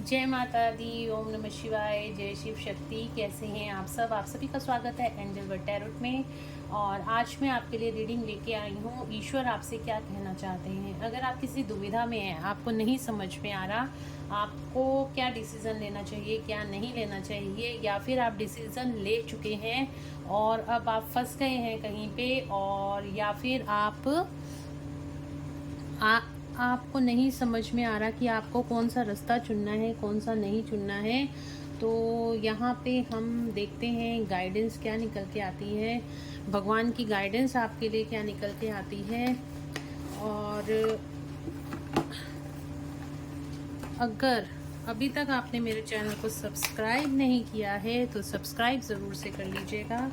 जय माता दी, ओम नमः शिवाय, जय शिव शक्ति। कैसे हैं आप सब? आप सभी का स्वागत है एंजल वर्ड टैरोट में। और आज मैं आपके लिए रीडिंग लेके आई हूँ। ईश्वर आपसे क्या कहना चाहते हैं। अगर आप किसी दुविधा में हैं, आपको नहीं समझ में आ रहा आपको क्या डिसीज़न लेना चाहिए, क्या नहीं लेना चाहिए, या फिर आप डिसीज़न ले चुके हैं और अब आप फंस गए हैं कहीं पे, और या फिर आपको नहीं समझ में आ रहा कि आपको कौन सा रास्ता चुनना है, कौन सा नहीं चुनना है, तो यहाँ पे हम देखते हैं गाइडेंस क्या निकल के आती है, भगवान की गाइडेंस आपके लिए क्या निकल के आती है। और अगर अभी तक आपने मेरे चैनल को सब्सक्राइब नहीं किया है तो सब्सक्राइब ज़रूर से कर लीजिएगा,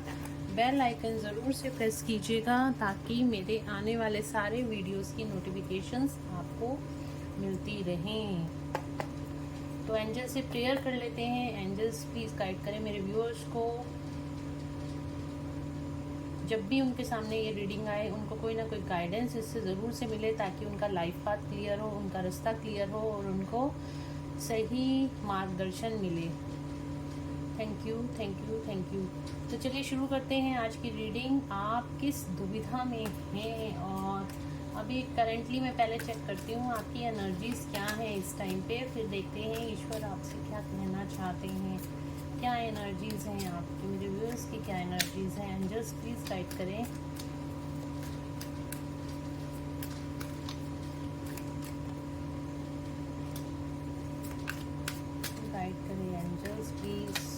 बेल आइकन ज़रूर से प्रेस कीजिएगा ताकि मेरे आने वाले सारे वीडियोस की नोटिफिकेशंस आपको मिलती रहें। तो एंजल से प्रेयर कर लेते हैं। एंजल्स प्लीज़ गाइड करें मेरे व्यूअर्स को। जब भी उनके सामने ये रीडिंग आए, उनको कोई ना कोई गाइडेंस इससे ज़रूर से मिले ताकि उनका लाइफ पाथ क्लियर हो, उनका रास्ता क्लियर हो और उनको सही मार्गदर्शन मिले। Thank you, thank you, thank you. तो चलिए शुरू करते हैं आज की रीडिंग। आप किस दुविधा में हैं और अभी करंटली मैं पहले चेक करती हूँ आपकी एनर्जीज क्या है इस टाइम पे, फिर देखते हैं ईश्वर आपसे क्या कहना चाहते हैं। क्या एनर्जीज हैं आपकी, मेरे व्यूअर्स की क्या एनर्जीज हैं। एंजल्स प्लीज़ गाइड करें। गाइड करें एंजल्स प्लीज़,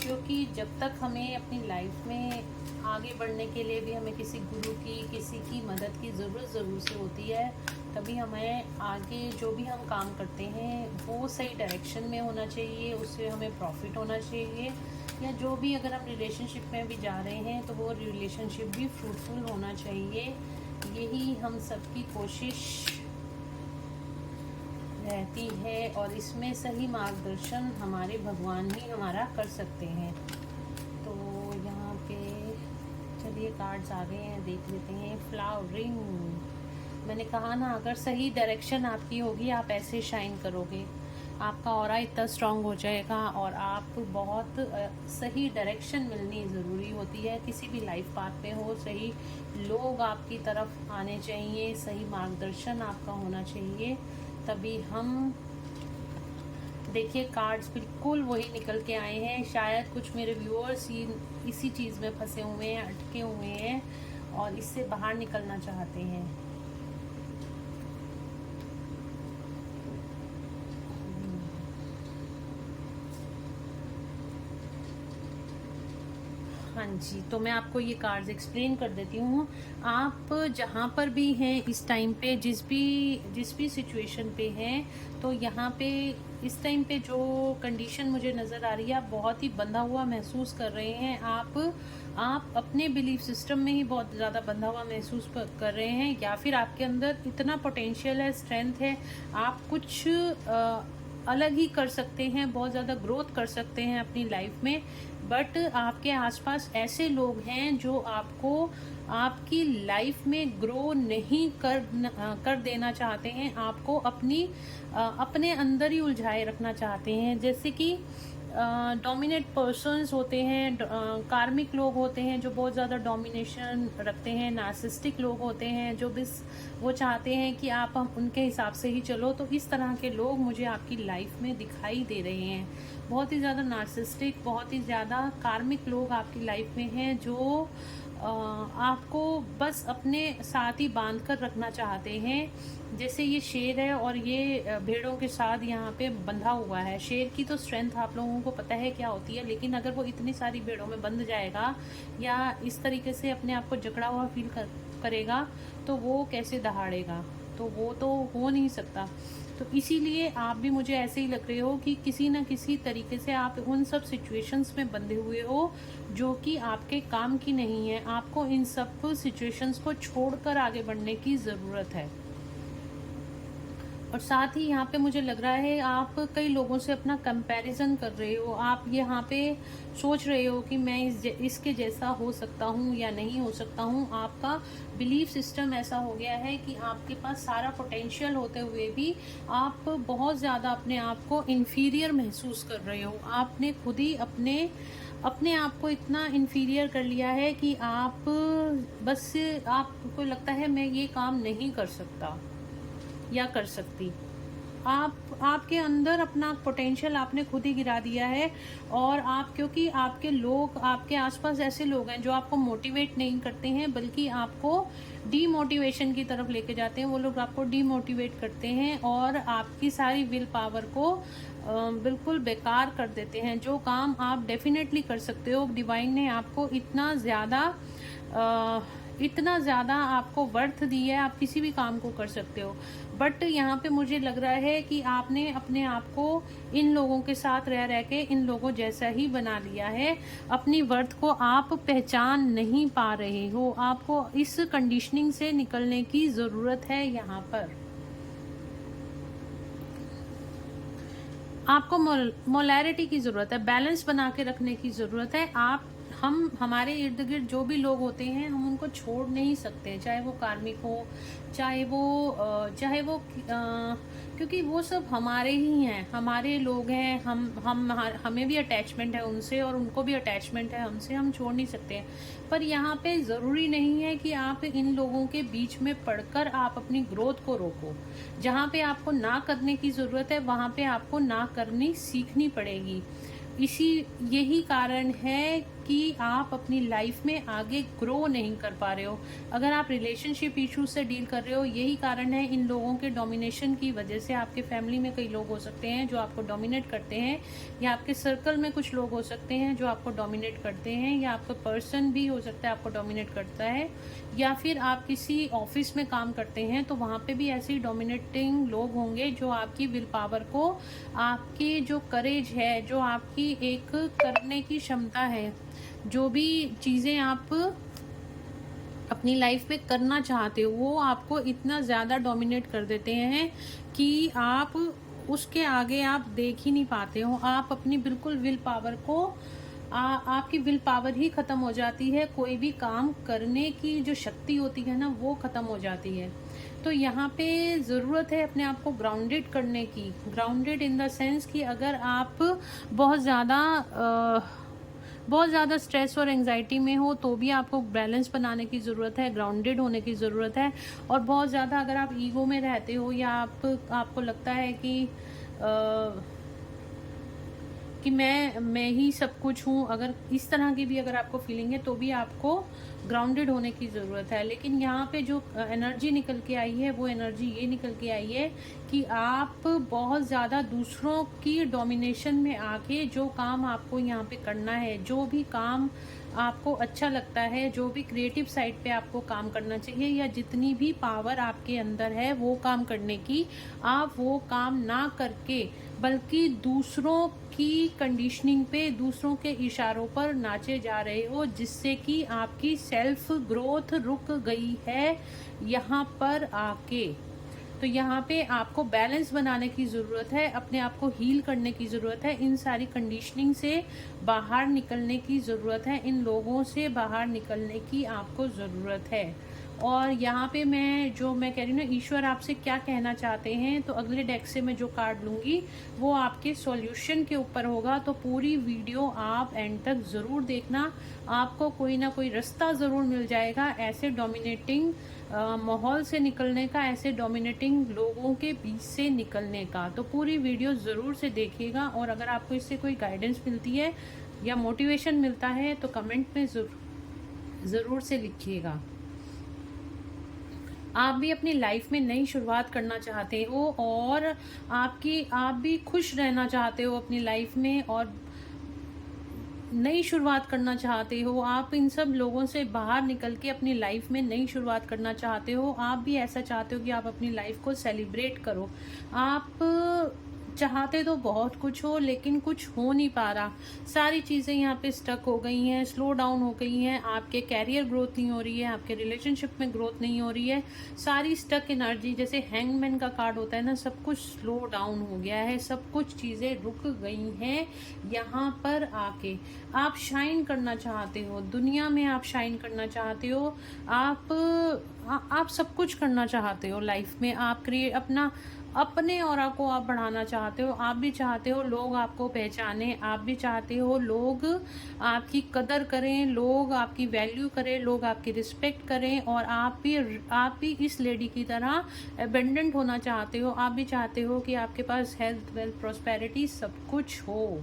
क्योंकि जब तक हमें अपनी लाइफ में आगे बढ़ने के लिए भी हमें किसी गुरु की, किसी की मदद की ज़रूरत ज़रूर से होती है, तभी हमें आगे जो भी हम काम करते हैं वो सही डायरेक्शन में होना चाहिए, उससे हमें प्रॉफिट होना चाहिए। या जो भी अगर हम रिलेशनशिप में भी जा रहे हैं तो वो रिलेशनशिप भी फ्रूटफुल होना चाहिए। यही हम सबकी कोशिश रहती है और इसमें सही मार्गदर्शन हमारे भगवान ही हमारा कर सकते हैं। तो यहाँ पे चलिए कार्ड्स आ गए हैं, देख लेते हैं। फ्लावरिंग, मैंने कहा ना, अगर सही डायरेक्शन आपकी होगी आप ऐसे शाइन करोगे, आपका ऑरा इतना स्ट्रांग हो जाएगा और आप बहुत सही डायरेक्शन मिलनी ज़रूरी होती है। किसी भी लाइफ पाथ पे हो, सही लोग आपकी तरफ आने चाहिए, सही मार्गदर्शन आपका होना चाहिए, तभी हम देखिए कार्ड्स बिल्कुल वही निकल के आए हैं। शायद कुछ मेरे व्यूअर्स इसी चीज़ में फंसे हुए हैं, अटके हुए हैं और इससे बाहर निकलना चाहते हैं। हाँ जी, तो मैं आपको ये कार्ड्स एक्सप्लेन कर देती हूँ। आप जहाँ पर भी हैं इस टाइम पे, जिस भी सिचुएशन पे हैं, तो यहाँ पे इस टाइम पे जो कंडीशन मुझे नज़र आ रही है, आप बहुत ही बंधा हुआ महसूस कर रहे हैं। आप अपने बिलीफ सिस्टम में ही बहुत ज़्यादा बंधा हुआ महसूस कर रहे हैं, या फिर आपके अंदर इतना पोटेंशियल है, स्ट्रेंथ है, आप कुछ अलग ही कर सकते हैं, बहुत ज़्यादा ग्रोथ कर सकते हैं अपनी लाइफ में। बट आपके आसपास ऐसे लोग हैं जो आपको आपकी लाइफ में ग्रो नहीं कर देना चाहते हैं, आपको अपने अंदर ही उलझाए रखना चाहते हैं। जैसे कि डोमिनेट पर्सन्स होते हैं, कार्मिक लोग होते हैं जो बहुत ज़्यादा डोमिनेशन रखते हैं, नार्सिस्टिक लोग होते हैं जो बस वो चाहते हैं कि आप हम उनके हिसाब से ही चलो। तो इस तरह के लोग मुझे आपकी लाइफ में दिखाई दे रहे हैं। बहुत ही ज़्यादा नार्सिस्टिक, बहुत ही ज़्यादा कार्मिक लोग आपकी लाइफ में हैं जो आपको बस अपने साथ ही बांध कर रखना चाहते हैं। जैसे ये शेर है और ये भेड़ों के साथ यहाँ पे बंधा हुआ है। शेर की तो स्ट्रेंथ आप लोगों को पता है क्या होती है, लेकिन अगर वो इतनी सारी भेड़ों में बंध जाएगा या इस तरीके से अपने आप को जकड़ा हुआ फील करेगा तो वो कैसे दहाड़ेगा, तो वो तो हो नहीं सकता। तो इसीलिए आप भी मुझे ऐसे ही लग रहे हो कि किसी न किसी तरीके से आप उन सब सिचुएशंस में बंधे हुए हो जो कि आपके काम की नहीं है। आपको इन सब सिचुएशंस को छोड़कर आगे बढ़ने की ज़रूरत है। और साथ ही यहाँ पे मुझे लग रहा है आप कई लोगों से अपना कंपैरिजन कर रहे हो। आप यहाँ पे सोच रहे हो कि मैं इसके जैसा हो सकता हूँ या नहीं हो सकता हूँ। आपका बिलीफ सिस्टम ऐसा हो गया है कि आपके पास सारा पोटेंशियल होते हुए भी आप बहुत ज़्यादा अपने आप को इन्फीरियर महसूस कर रहे हो। आपने खुद ही अपने आप को इतना इन्फीरियर कर लिया है कि आप बस आपको लगता है मैं ये काम नहीं कर सकता या कर सकती। आपके अंदर अपना पोटेंशियल आपने खुद ही गिरा दिया है। और आप, क्योंकि आपके लोग, आपके आसपास ऐसे लोग हैं जो आपको मोटिवेट नहीं करते हैं बल्कि आपको डीमोटिवेशन की तरफ लेके जाते हैं। वो लोग आपको डीमोटिवेट करते हैं और आपकी सारी विल पावर को बिल्कुल बेकार कर देते हैं। जो काम आप डेफिनेटली कर सकते हो, डिवाइन ने आपको इतना ज़्यादा आपको वर्थ दी है, आप किसी भी काम को कर सकते हो। बट यहाँ पे मुझे लग रहा है कि आपने अपने आप को इन लोगों के साथ रह रह के इन लोगों जैसा ही बना लिया है। अपनी वर्थ को आप पहचान नहीं पा रहे हो। आपको इस कंडीशनिंग से निकलने की ज़रूरत है। यहाँ पर आपको मोलैरिटी की ज़रूरत है, बैलेंस बना के रखने की ज़रूरत है। हमारे इर्द गिर्द जो भी लोग होते हैं हम उनको छोड़ नहीं सकते, चाहे वो कार्मिक हो, चाहे वो क्योंकि वो सब हमारे ही हैं, हमारे लोग हैं। हमें भी अटैचमेंट है उनसे और उनको भी अटैचमेंट है हमसे, हम छोड़ नहीं सकते हैं। पर यहाँ पे ज़रूरी नहीं है कि आप इन लोगों के बीच में पड़कर आप अपनी ग्रोथ को रोको। जहाँ पे आपको ना करने की ज़रूरत है वहाँ पे आपको ना करनी सीखनी पड़ेगी। यही कारण है कि आप अपनी लाइफ में आगे ग्रो नहीं कर पा रहे हो। अगर आप रिलेशनशिप इश्यूज से डील कर रहे हो, यही कारण है। इन लोगों के डोमिनेशन की वजह से आपके फैमिली में कई लोग हो सकते हैं जो आपको डोमिनेट करते हैं, या आपके सर्कल में कुछ लोग हो सकते हैं जो आपको डोमिनेट करते हैं, या आपका पर्सन भी हो सकता है आपको डोमिनेट करता है, या फिर आप किसी ऑफिस में काम करते हैं तो वहाँ पे भी ऐसे ही डोमिनेटिंग लोग होंगे जो आपकी विल पावर को, आपकी जो करेज है, जो आपकी एक करने की क्षमता है, जो भी चीज़ें आप अपनी लाइफ में करना चाहते हो वो आपको इतना ज़्यादा डोमिनेट कर देते हैं कि आप उसके आगे आप देख ही नहीं पाते हो। आप अपनी बिल्कुल विल पावर को आपकी विल पावर ही ख़त्म हो जाती है। कोई भी काम करने की जो शक्ति होती है ना वो ख़त्म हो जाती है। तो यहाँ पे ज़रूरत है अपने आप को ग्राउंडेड करने की। ग्राउंडेड इन द सेंस कि अगर आप बहुत ज़्यादा स्ट्रेस और एंजाइटी में हो तो भी आपको बैलेंस बनाने की ज़रूरत है, ग्राउंडेड होने की ज़रूरत है। और बहुत ज़्यादा अगर आप ईगो में रहते हो या आपको लगता है कि मैं ही सब कुछ हूँ, अगर इस तरह की भी अगर आपको फीलिंग है तो भी आपको ग्राउंडेड होने की ज़रूरत है। लेकिन यहाँ पे जो एनर्जी निकल के आई है वो एनर्जी ये निकल के आई है कि आप बहुत ज़्यादा दूसरों की डोमिनेशन में आके जो काम आपको यहाँ पे करना है, जो भी काम आपको अच्छा लगता है, जो भी क्रिएटिव साइड पे आपको काम करना चाहिए, या जितनी भी पावर आपके अंदर है वो काम करने की, आप वो काम ना करके बल्कि दूसरों की कंडीशनिंग पे, दूसरों के इशारों पर नाचे जा रहे हो, जिससे कि आपकी सेल्फ ग्रोथ रुक गई है यहाँ पर आके। तो यहाँ पे आपको बैलेंस बनाने की ज़रूरत है, अपने आप को हील करने की ज़रूरत है, इन सारी कंडीशनिंग से बाहर निकलने की ज़रूरत है, इन लोगों से बाहर निकलने की आपको ज़रूरत है। और यहाँ पे मैं कह रही हूँ ना, ईश्वर आपसे क्या कहना चाहते हैं, तो अगले डेक से मैं जो कार्ड लूँगी वो आपके सॉल्यूशन के ऊपर होगा। तो पूरी वीडियो आप एंड तक ज़रूर देखना, आपको कोई ना कोई रास्ता ज़रूर मिल जाएगा ऐसे डोमिनेटिंग माहौल से निकलने का, ऐसे डोमिनेटिंग लोगों के बीच से निकलने का। तो पूरी वीडियो ज़रूर से देखिएगा। और अगर आपको इससे कोई गाइडेंस मिलती है या मोटिवेशन मिलता है तो कमेंट में ज़रूर से लिखिएगा। आप भी अपनी लाइफ में नई शुरुआत करना चाहते हो और आप भी खुश रहना चाहते हो अपनी लाइफ में और नई शुरुआत करना चाहते हो, आप इन सब लोगों से बाहर निकल के अपनी लाइफ में नई शुरुआत करना चाहते हो। आप भी ऐसा चाहते हो कि आप अपनी लाइफ को सेलिब्रेट करो। आप चाहते तो बहुत कुछ हो, लेकिन कुछ हो नहीं पा रहा। सारी चीज़ें यहाँ पे स्टक हो गई हैं, स्लो डाउन हो गई हैं। आपके कैरियर ग्रोथ नहीं हो रही है, आपके रिलेशनशिप में ग्रोथ नहीं हो रही है। सारी स्टक एनर्जी, जैसे हैंगमैन का कार्ड होता है ना, सब कुछ स्लो डाउन हो गया है, सब कुछ चीज़ें रुक गई हैं। यहाँ पर आके आप शाइन करना चाहते हो, दुनिया में आप शाइन करना चाहते हो, आप सब कुछ करना चाहते हो लाइफ में। आप अपने ऑरा को आप बढ़ाना चाहते हो। आप भी चाहते हो लोग आपको पहचाने, आप भी चाहते हो लोग आपकी कदर करें, लोग आपकी वैल्यू करें, लोग आपकी रिस्पेक्ट करें। और आप भी इस लेडी की तरह एबेंडेंट होना चाहते हो। आप भी चाहते हो कि आपके पास हेल्थ, वेल्थ, प्रॉस्पेरिटी सब कुछ हो।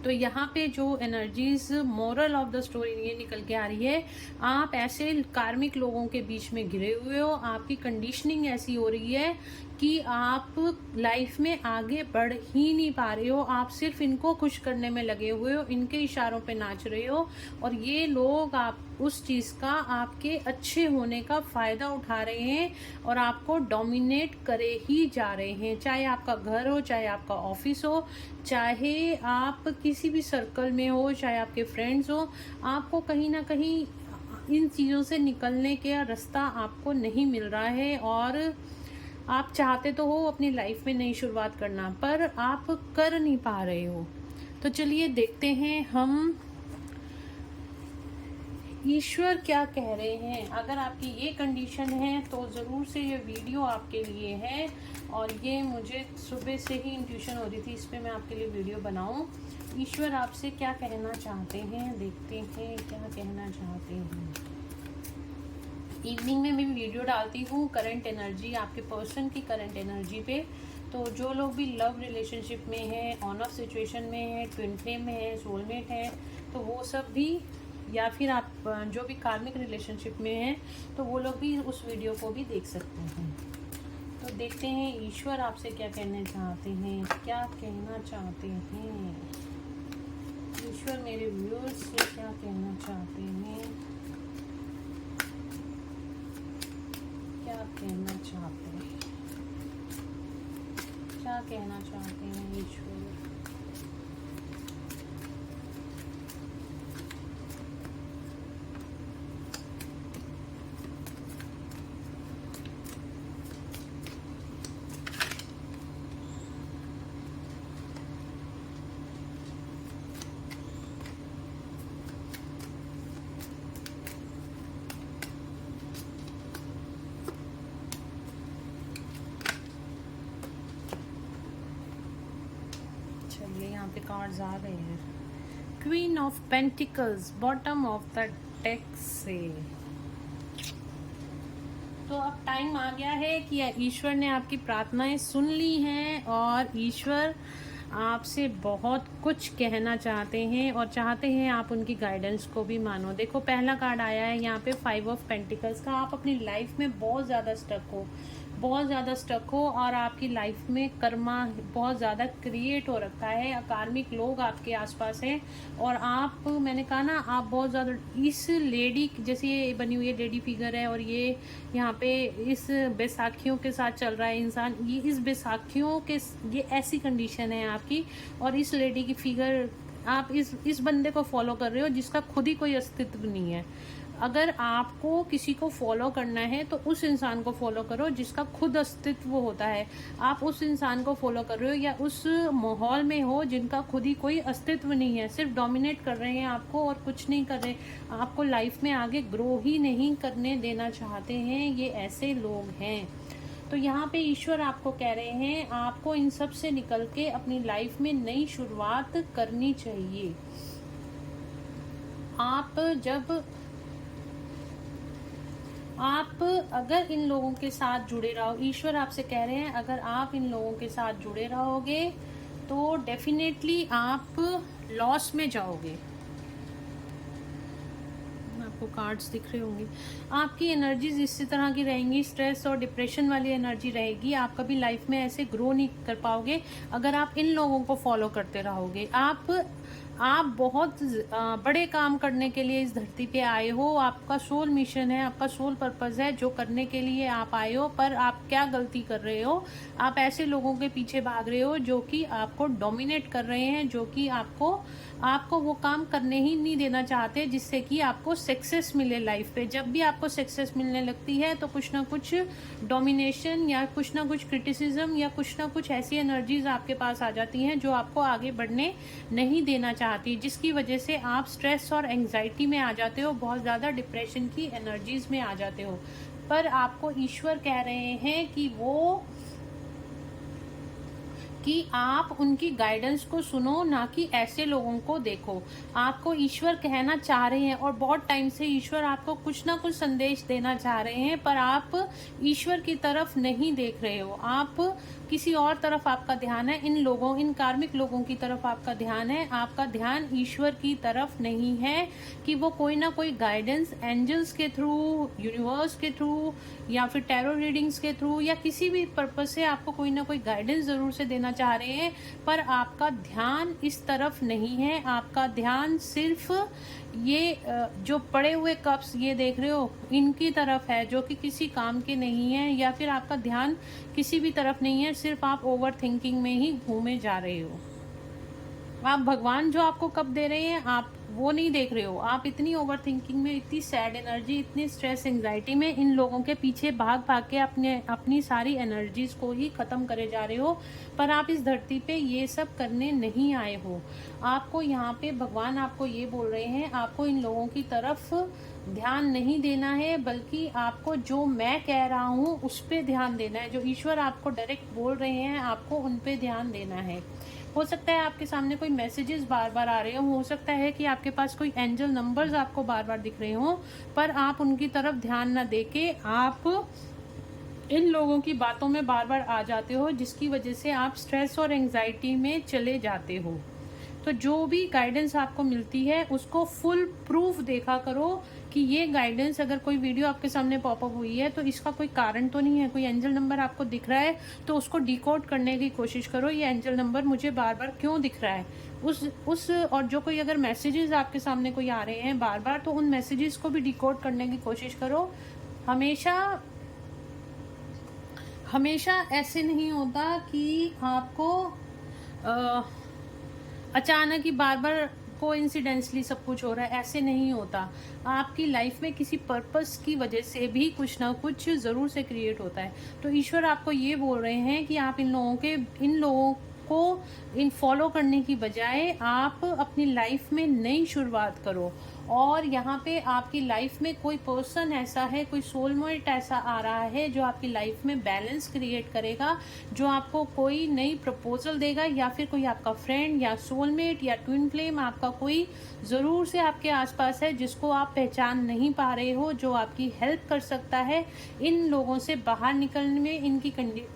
तो यहाँ पे जो energies, moral of the story ये निकल के आ रही है, आप ऐसे कार्मिक लोगों के बीच में घिरे हुए हो। आपकी कंडीशनिंग ऐसी हो रही है कि आप लाइफ में आगे बढ़ ही नहीं पा रहे हो। आप सिर्फ इनको खुश करने में लगे हुए हो, इनके इशारों पे नाच रहे हो, और ये लोग आप उस चीज़ का, आपके अच्छे होने का फ़ायदा उठा रहे हैं और आपको डोमिनेट करे ही जा रहे हैं। चाहे आपका घर हो, चाहे आपका ऑफिस हो, चाहे आप किसी भी सर्कल में हो, चाहे आपके फ्रेंड्स हो, आपको कहीं ना कहीं इन चीज़ों से निकलने का रास्ता आपको नहीं मिल रहा है। और आप चाहते तो हो अपनी लाइफ में नई शुरुआत करना, पर आप कर नहीं पा रहे हो। तो चलिए देखते हैं हम ईश्वर क्या कह रहे हैं। अगर आपकी ये कंडीशन है तो ज़रूर से ये वीडियो आपके लिए है। और ये मुझे सुबह से ही इंट्यूशन हो रही थी इस पे मैं आपके लिए वीडियो बनाऊं। ईश्वर आपसे क्या कहना चाहते हैं, देखते हैं क्या कहना चाहते हैं। इवनिंग में मैं वीडियो डालती हूँ करंट एनर्जी, आपके पर्सन की करंट एनर्जी पे। तो जो लोग भी लव रिलेशनशिप में है, ऑन ऑफ सिचुएशन में है, ट्विन फ्लेम में है, सोलमेट है, तो वो सब भी, या फिर आप जो भी कार्मिक रिलेशनशिप में हैं, तो वो लोग भी उस वीडियो को भी देख सकते हैं। तो देखते हैं ईश्वर आपसे क्या कहना चाहते हैं, क्या कहना चाहते हैं ईश्वर मेरे व्यूअर्स से क्या कहना चाहते हैं, क्या कहना चाहते हैं, क्या कहना चाहते हैं ईश्वर। चलिए यहाँ पे कार्ड्स आ गए हैं। Queen of pentacles, bottom of the deck से। तो अब टाइम आ गया है कि ईश्वर ने आपकी प्रार्थनाएं सुन ली हैं और ईश्वर आपसे बहुत कुछ कहना चाहते हैं और चाहते हैं आप उनकी गाइडेंस को भी मानो। देखो पहला कार्ड आया है यहाँ पे 5 ऑफ पेंटिकल्स का। आप अपनी लाइफ में बहुत ज़्यादा स्टक हो और आपकी लाइफ में कर्मा बहुत ज़्यादा क्रिएट हो रखा है। अकार्मिक लोग आपके आसपास हैं और आप, मैंने कहा ना, आप बहुत ज़्यादा इस लेडी, जैसे ये बनी हुई है लेडी फिगर है और ये यहाँ पे इस बैसाखियों के साथ चल रहा है इंसान। ये इस बैसाखियों के, ये ऐसी कंडीशन है आपकी। और इस लेडी की फिगर, आप इस बंदे को फॉलो कर रहे हो जिसका खुद ही कोई अस्तित्व नहीं है। अगर आपको किसी को फॉलो करना है तो उस इंसान को फॉलो करो जिसका खुद अस्तित्व होता है। आप उस इंसान को फॉलो कर रहे हो या उस माहौल में हो जिनका खुद ही कोई अस्तित्व नहीं है, सिर्फ डोमिनेट कर रहे हैं आपको और कुछ नहीं कर रहे, आपको लाइफ में आगे ग्रो ही नहीं करने देना चाहते हैं। ये ऐसे लोग हैं। तो यहाँ पे ईश्वर आपको कह रहे हैं आपको इन सब से निकल के अपनी लाइफ में नई शुरुआत करनी चाहिए। आप अगर इन लोगों के साथ जुड़े रहो, ईश्वर आपसे कह रहे हैं अगर आप इन लोगों के साथ जुड़े रहोगे तो डेफिनेटली आप लॉस में जाओगे। आपको कार्ड्स दिख रहे होंगे। आपकी एनर्जीज इसी तरह की रहेंगी, स्ट्रेस और डिप्रेशन वाली एनर्जी रहेगी। आप कभी लाइफ में ऐसे ग्रो नहीं कर पाओगे अगर आप इन लोगों को फॉलो करते रहोगे। आप बहुत बड़े काम करने के लिए इस धरती पे आए हो। आपका सोल मिशन है, आपका सोल पर्पस है जो करने के लिए आप आए हो। पर आप क्या गलती कर रहे हो? आप ऐसे लोगों के पीछे भाग रहे हो जो कि आपको डोमिनेट कर रहे हैं, जो कि आपको आपको वो काम करने ही नहीं देना चाहते जिससे कि आपको सक्सेस मिले लाइफ पे। जब भी आपको सक्सेस मिलने लगती है तो कुछ ना कुछ डोमिनेशन या कुछ ना कुछ क्रिटिसिज्म या कुछ ना कुछ ऐसी एनर्जीज आपके पास आ जाती हैं जो आपको आगे बढ़ने नहीं देना चाहती, जिसकी वजह से आप स्ट्रेस और एंग्जाइटी में आ जाते हो, बहुत ज़्यादा डिप्रेशन की एनर्जीज में आ जाते हो। पर आपको ईश्वर कह रहे हैं कि आप उनकी गाइडेंस को सुनो, ना कि ऐसे लोगों को देखो। आपको ईश्वर कहना चाह रहे हैं और बहुत टाइम से ईश्वर आपको कुछ ना कुछ संदेश देना चाह रहे हैं, पर आप ईश्वर की तरफ नहीं देख रहे हो। आप किसी और तरफ आपका ध्यान है, इन कार्मिक लोगों की तरफ आपका ध्यान है। आपका ध्यान ईश्वर की तरफ नहीं है कि वो कोई ना कोई गाइडेंस एंजल्स के थ्रू, यूनिवर्स के थ्रू या फिर टैरो रीडिंग्स के थ्रू या किसी भी पर्पस से आपको कोई ना कोई गाइडेंस जरूर से देना चाह रहे हैं, पर आपका ध्यान इस तरफ नहीं है। आपका ध्यान सिर्फ ये जो पड़े हुए कप्स ये देख रहे हो, इनकी तरफ है, जो कि किसी काम के नहीं है, या फिर आपका ध्यान किसी भी तरफ नहीं है, सिर्फ आप ओवर थिंकिंग में ही घूमे जा रहे हो। आप भगवान जो आपको कप दे रहे हैं आप वो नहीं देख रहे हो। आप इतनी ओवर थिंकिंग में, इतनी सैड एनर्जी, इतनी स्ट्रेस एंग्जाइटी में इन लोगों के पीछे भाग भाग के अपनी सारी एनर्जीज को ही खत्म करे जा रहे हो। पर आप इस धरती पे ये सब करने नहीं आए हो। आपको यहाँ पे भगवान आपको ये बोल रहे हैं, आपको इन लोगों की तरफ ध्यान नहीं देना है, बल्कि आपको जो मैं कह रहा हूँ उस पर ध्यान देना है। जो ईश्वर आपको डायरेक्ट बोल रहे हैं आपको उन पे ध्यान देना है। हो सकता है आपके सामने कोई मैसेजेस बार बार आ रहे हो सकता है कि आपके पास कोई एंजल नंबर्स आपको बार बार दिख रहे हो, पर आप उनकी तरफ ध्यान न देके आप इन लोगों की बातों में बार बार आ जाते हो, जिसकी वजह से आप स्ट्रेस और एंग्जाइटी में चले जाते हो। तो जो भी गाइडेंस आपको मिलती है उसको फुल प्रूफ देखा करो कि ये गाइडेंस, अगर कोई वीडियो आपके सामने पॉपअप हुई है तो इसका कोई कारण तो नहीं है। कोई एंजल नंबर आपको दिख रहा है तो उसको डिकोड करने की कोशिश करो, ये एंजल नंबर मुझे बार बार क्यों दिख रहा है। उस और जो कोई अगर मैसेजेस आपके सामने कोई आ रहे हैं बार बार, तो उन मैसेजेस को भी डिकोड करने की कोशिश करो। हमेशा ऐसे नहीं होता कि आपको अचानक ही बार बार कोइंसिडेंटली सब कुछ हो रहा है, ऐसे नहीं होता। आपकी लाइफ में किसी पर्पस की वजह से भी कुछ ना कुछ ज़रूर से क्रिएट होता है। तो ईश्वर आपको ये बोल रहे हैं कि आप इन लोगों को फॉलो करने की बजाय आप अपनी लाइफ में नई शुरुआत करो। और यहाँ पे आपकी लाइफ में कोई पर्सन ऐसा है, कोई सोलमेट ऐसा आ रहा है जो आपकी लाइफ में बैलेंस क्रिएट करेगा, जो आपको कोई नई प्रपोजल देगा, या फिर कोई आपका फ्रेंड या सोलमेट या ट्विन फ्लेम आपका कोई ज़रूर से आपके आसपास है जिसको आप पहचान नहीं पा रहे हो, जो आपकी हेल्प कर सकता है इन लोगों से बाहर निकलने में।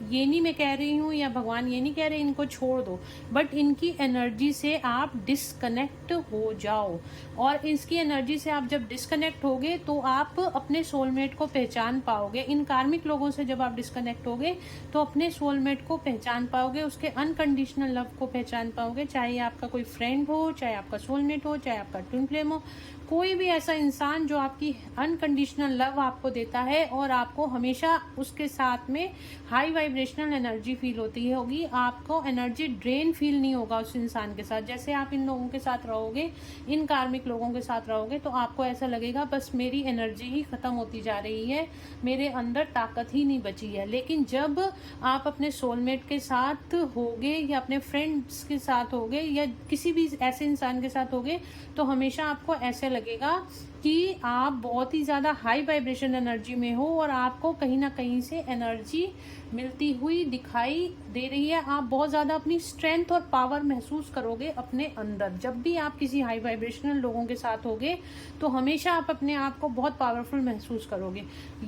ये नहीं मैं कह रही हूँ या भगवान ये नहीं कह रहे इनको छोड़ दो, बट इनकी एनर्जी से आप डिस्कनेक्ट हो जाओ। और इसकी एनर्जी से आप जब डिस्कनेक्ट होगे तो आप अपने सोलमेट को पहचान पाओगे। इन कार्मिक लोगों से जब आप डिस्कनेक्ट होगे तो अपने सोलमेट को पहचान पाओगे, उसके अनकंडीशनल लव को पहचान पाओगे। चाहे आपका कोई फ्रेंड हो, चाहे आपका सोलमेट हो, चाहे आपका ट्विन फ्लेम हो, कोई भी ऐसा इंसान जो आपकी अनकंडीशनल लव आपको देता है और आपको हमेशा उसके साथ में हाई वाइब्रेशनल एनर्जी फील होती होगी। आपको एनर्जी ड्रेन फील नहीं होगा उस इंसान के साथ। जैसे आप इन लोगों के साथ रहोगे, इन कार्मिक लोगों के साथ रहोगे, तो आपको ऐसा लगेगा बस मेरी एनर्जी ही खत्म होती जा रही है, मेरे अंदर ताकत ही नहीं बची है। लेकिन जब आप अपने सोलमेट के साथ होगे या अपने फ्रेंड्स के साथ होगे या किसी भी ऐसे इंसान के साथ होगे, तो हमेशा आपको ऐसे लगेगा कि आप बहुत ही ज़्यादा हाई वाइब्रेशन एनर्जी में हो और आपको कहीं ना कहीं से एनर्जी मिलती हुई दिखाई दे रही है। आप बहुत ज़्यादा अपनी स्ट्रेंथ और पावर महसूस करोगे अपने अंदर। जब भी आप किसी हाई वाइब्रेशनल लोगों के साथ होगे तो हमेशा आप अपने आप को बहुत पावरफुल महसूस करोगे।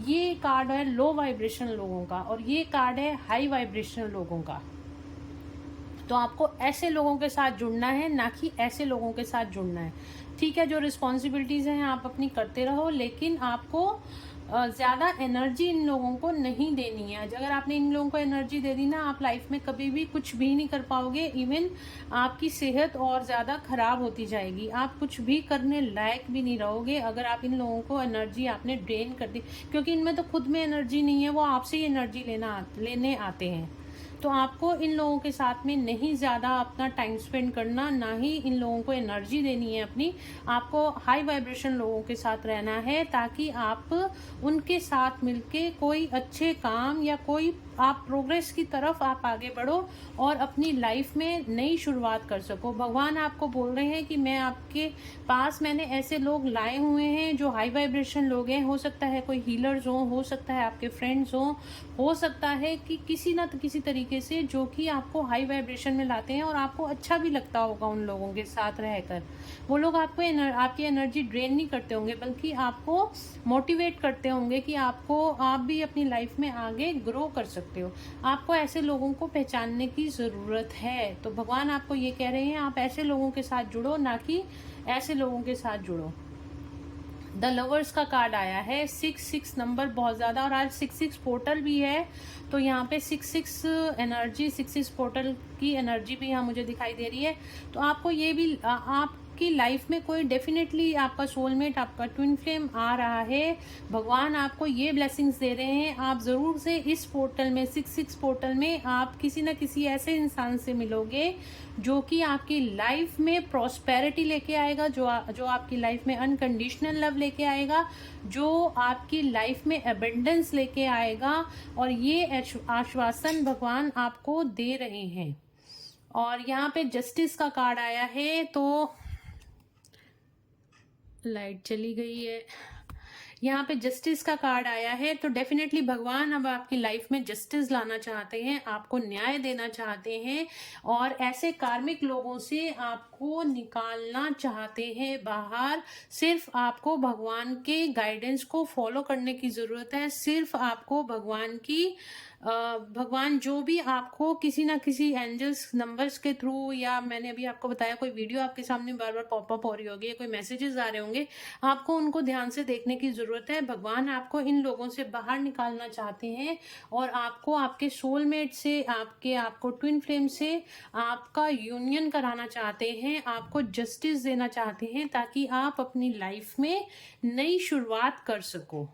ये कार्ड है लो वाइब्रेशन लोगों का और ये कार्ड है हाई वाइब्रेशनल लोगों का। तो आपको ऐसे लोगों के साथ जुड़ना है, ना कि ऐसे लोगों के साथ जुड़ना है। ठीक है, जो रिस्पॉन्सिबिलिटीज़ हैं आप अपनी करते रहो, लेकिन आपको ज़्यादा एनर्जी इन लोगों को नहीं देनी है। अगर आपने इन लोगों को एनर्जी दे दी ना, आप लाइफ में कभी भी कुछ भी नहीं कर पाओगे। इवन आपकी सेहत और ज़्यादा ख़राब होती जाएगी, आप कुछ भी करने लायक भी नहीं रहोगे अगर आप इन लोगों को एनर्जी आपने ड्रेन कर दी, क्योंकि इनमें तो खुद में एनर्जी नहीं है, वो आपसे ही एनर्जी लेने आते हैं। तो आपको इन लोगों के साथ में नहीं ज़्यादा अपना टाइम स्पेंड करना, ना ही इन लोगों को एनर्जी देनी है अपनी। आपको हाई वाइब्रेशन लोगों के साथ रहना है, ताकि आप उनके साथ मिलके कोई अच्छे काम या कोई आप प्रोग्रेस की तरफ आप आगे बढ़ो और अपनी लाइफ में नई शुरुआत कर सको। भगवान आपको बोल रहे हैं कि मैं आपके पास मैंने ऐसे लोग लाए हुए हैं जो हाई वाइब्रेशन लोग हैं। हो सकता है कोई हीलर्स हो सकता है आपके फ्रेंड्स हो सकता है कि किसी ना किसी तरीके से जो कि आपको हाई वाइब्रेशन में लाते हैं और आपको अच्छा भी लगता होगा उन लोगों के साथ रहकर। वो लोग आपको आपकी एनर्जी ड्रेन नहीं करते होंगे, बल्कि आपको मोटिवेट करते होंगे कि आप भी अपनी लाइफ में आगे ग्रो कर सकते हो। आपको ऐसे लोगों को पहचानने की ज़रूरत है। तो भगवान आपको ये कह रहे हैं, आप ऐसे लोगों के साथ जुड़ो, ना कि ऐसे लोगों के साथ जुड़ो। द लवर्स का कार्ड आया है, 6 नंबर बहुत ज़्यादा, और आज 6 पोर्टल भी है। तो यहाँ पे 6 एनर्जी, 6 पोर्टल की एनर्जी भी यहाँ मुझे दिखाई दे रही है। तो आपको ये भी आपकी लाइफ में कोई डेफिनेटली आपका सोलमेट, आपका ट्विन फ्लेम आ रहा है। भगवान आपको ये ब्लेसिंग्स दे रहे हैं, आप ज़रूर से इस पोर्टल में 6 पोर्टल में आप किसी न किसी ऐसे इंसान से मिलोगे जो कि आपकी लाइफ में प्रॉस्पेरिटी लेके आएगा, जो आपकी लाइफ में अनकंडीशनल लव लेके आएगा, जो आपकी लाइफ में एबंडेंस लेके आएगा। और ये आश्वासन भगवान आपको दे रहे हैं। और यहाँ पे जस्टिस का कार्ड आया है, तो लाइट चली गई है। यहाँ पे जस्टिस का कार्ड आया है, तो डेफिनेटली भगवान अब आपकी लाइफ में जस्टिस लाना चाहते हैं, आपको न्याय देना चाहते हैं, और ऐसे कार्मिक लोगों से आपको निकालना चाहते हैं बाहर। सिर्फ आपको भगवान के गाइडेंस को फॉलो करने की ज़रूरत है। सिर्फ आपको भगवान जो भी आपको किसी ना किसी एंजल्स नंबर्स के थ्रू, या मैंने अभी आपको बताया कोई वीडियो आपके सामने बार बार पॉपअप हो रही होगी या कोई मैसेजेस आ रहे होंगे, आपको उनको ध्यान से देखने की ज़रूरत है। भगवान आपको इन लोगों से बाहर निकालना चाहते हैं और आपको आपके सोलमेट से, आपको ट्विन फ्लेम से आपका यूनियन कराना चाहते हैं, आपको जस्टिस देना चाहते हैं, ताकि आप अपनी लाइफ में नई शुरुआत कर सको।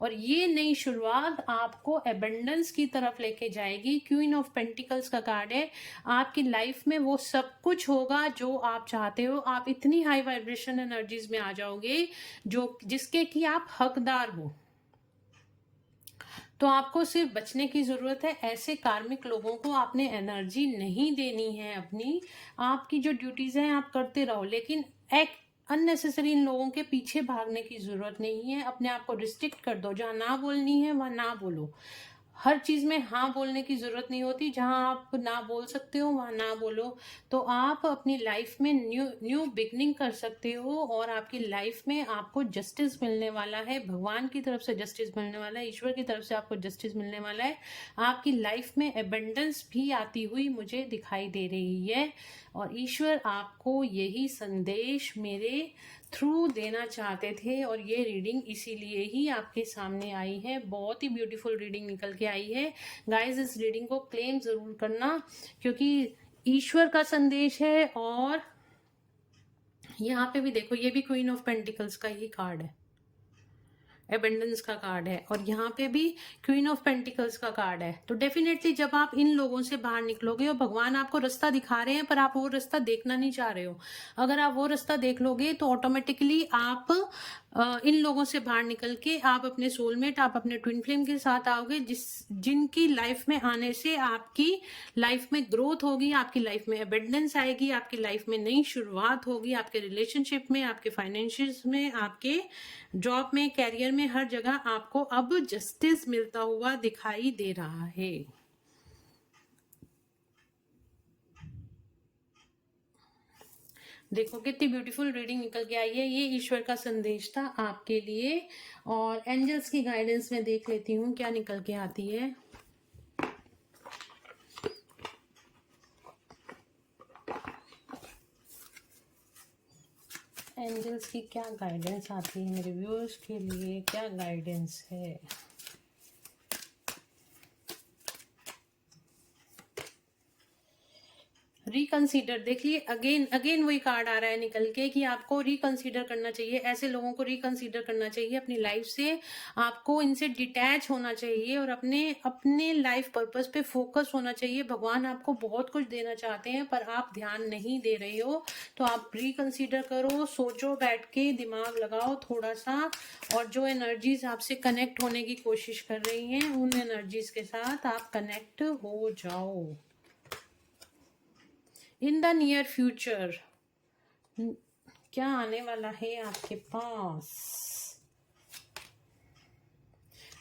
और ये नई शुरुआत आपको एबंडेंस की तरफ लेके जाएगी। क्वीन ऑफ पेंटिकल्स का कार्ड है, आपकी लाइफ में वो सब कुछ होगा जो आप चाहते हो। आप इतनी हाई वाइब्रेशन एनर्जीज में आ जाओगे जिसके कि आप हकदार हो। तो आपको सिर्फ बचने की ज़रूरत है। ऐसे कार्मिक लोगों को आपने एनर्जी नहीं देनी है अपनी। आपकी जो ड्यूटीज़ हैं आप करते रहो, लेकिन एक अननेसेसरी इन लोगों के पीछे भागने की ज़रूरत नहीं है। अपने आप को रिस्ट्रिक्ट कर दो, जहाँ ना बोलनी है वहाँ ना बोलो। हर चीज़ में हाँ बोलने की ज़रूरत नहीं होती, जहाँ आप ना बोल सकते हो वहाँ ना बोलो। तो आप अपनी लाइफ में न्यू बिगनिंग कर सकते हो, और आपकी लाइफ में आपको जस्टिस मिलने वाला है। भगवान की तरफ से जस्टिस मिलने वाला है, ईश्वर की तरफ से आपको जस्टिस मिलने वाला है। आपकी लाइफ में एबंडेंस भी आती हुई मुझे दिखाई दे रही है, और ईश्वर आपको यही संदेश मेरे थ्रू देना चाहते थे, और ये रीडिंग इसीलिए ही आपके सामने आई है। बहुत ही ब्यूटीफुल रीडिंग निकल के आई है गाइस। इस रीडिंग को क्लेम ज़रूर करना, क्योंकि ईश्वर का संदेश है। और यहाँ पे भी देखो, ये भी क्वीन ऑफ पेंटिकल्स का ही कार्ड है, एबंडेंस का कार्ड है, और यहाँ पे भी क्वीन ऑफ पेंटिकल्स का कार्ड है। तो डेफिनेटली जब आप इन लोगों से बाहर निकलोगे, और भगवान आपको रास्ता दिखा रहे हैं पर आप वो रास्ता देखना नहीं चाह रहे हो, अगर आप वो रास्ता देख लोगे तो ऑटोमेटिकली आप इन लोगों से बाहर निकल के आप अपने सोलमेट, आप अपने ट्विन फ्लेम के साथ आओगे, जिनकी लाइफ में आने से आपकी लाइफ में ग्रोथ होगी, आपकी लाइफ में एबंडेंस आएगी, आपकी लाइफ में नई शुरुआत होगी, आपके रिलेशनशिप में, आपके फाइनेंशियल्स में, आपके जॉब में, कैरियर में, हर जगह आपको अब जस्टिस मिलता हुआ दिखाई दे रहा है। देखो कितनी ब्यूटीफुल रीडिंग निकल के आई है। ये ईश्वर का संदेश था आपके लिए, और एंजल्स की गाइडेंस में देख लेती हूँ क्या निकल के आती है। एंजल्स की क्या गाइडेंस आती है मेरे व्यूअर्स के लिए, क्या गाइडेंस है? रिकंसीडर, देखिए अगेन अगेन वही कार्ड आ रहा है निकल के कि आपको रिकंसीडर करना चाहिए, ऐसे लोगों को रिकंसीडर करना चाहिए अपनी लाइफ से, आपको इनसे डिटैच होना चाहिए और अपने अपने लाइफ पर्पस पे फोकस होना चाहिए। भगवान आपको बहुत कुछ देना चाहते हैं पर आप ध्यान नहीं दे रहे हो, तो आप रिकंसीडर करो, सोचो, बैठ के दिमाग लगाओ थोड़ा सा, और जो एनर्जीज आपसे कनेक्ट होने की कोशिश कर रही हैं उन एनर्जीज के साथ आप कनेक्ट हो जाओ। इन द नियर फ्यूचर क्या आने वाला है आपके पास?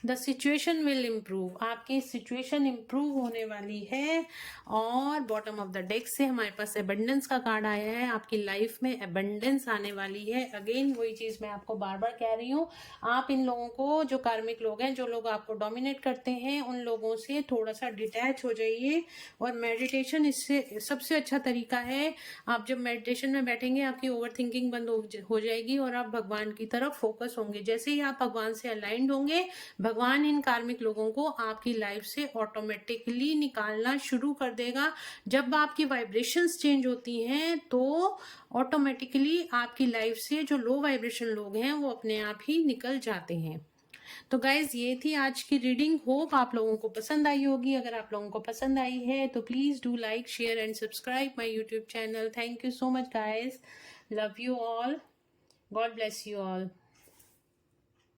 द सिचुएशन विल इम्प्रूव, आपकी सिचुएशन इम्प्रूव होने वाली है। और बॉटम ऑफ द डेक से हमारे पास एबंडेंस का कार्ड आया है, आपकी लाइफ में एबंडेंस आने वाली है। अगेन वही चीज मैं आपको बार बार कह रही हूँ, आप इन लोगों को, जो कार्मिक लोग हैं, जो लोग आपको डोमिनेट करते हैं, उन लोगों से थोड़ा सा डिटैच हो जाइए। और मेडिटेशन इससे सबसे अच्छा तरीका है। आप जब मेडिटेशन में बैठेंगे आपकी ओवर थिंकिंग बंद हो जाएगी और आप भगवान की तरफ फोकस होंगे। जैसे ही आप भगवान से अलाइंड होंगे, भगवान इन कार्मिक लोगों को आपकी लाइफ से ऑटोमेटिकली निकालना शुरू कर देगा। जब आपकी वाइब्रेशंस चेंज होती हैं तो ऑटोमेटिकली आपकी लाइफ से जो लो वाइब्रेशन लोग हैं वो अपने आप ही निकल जाते हैं। तो गाइज ये थी आज की रीडिंग, होप आप लोगों को पसंद आई होगी। अगर आप लोगों को पसंद आई है तो please do like, share and subscribe my YouTube channel. Thank you so much guys, love you all, God bless you all.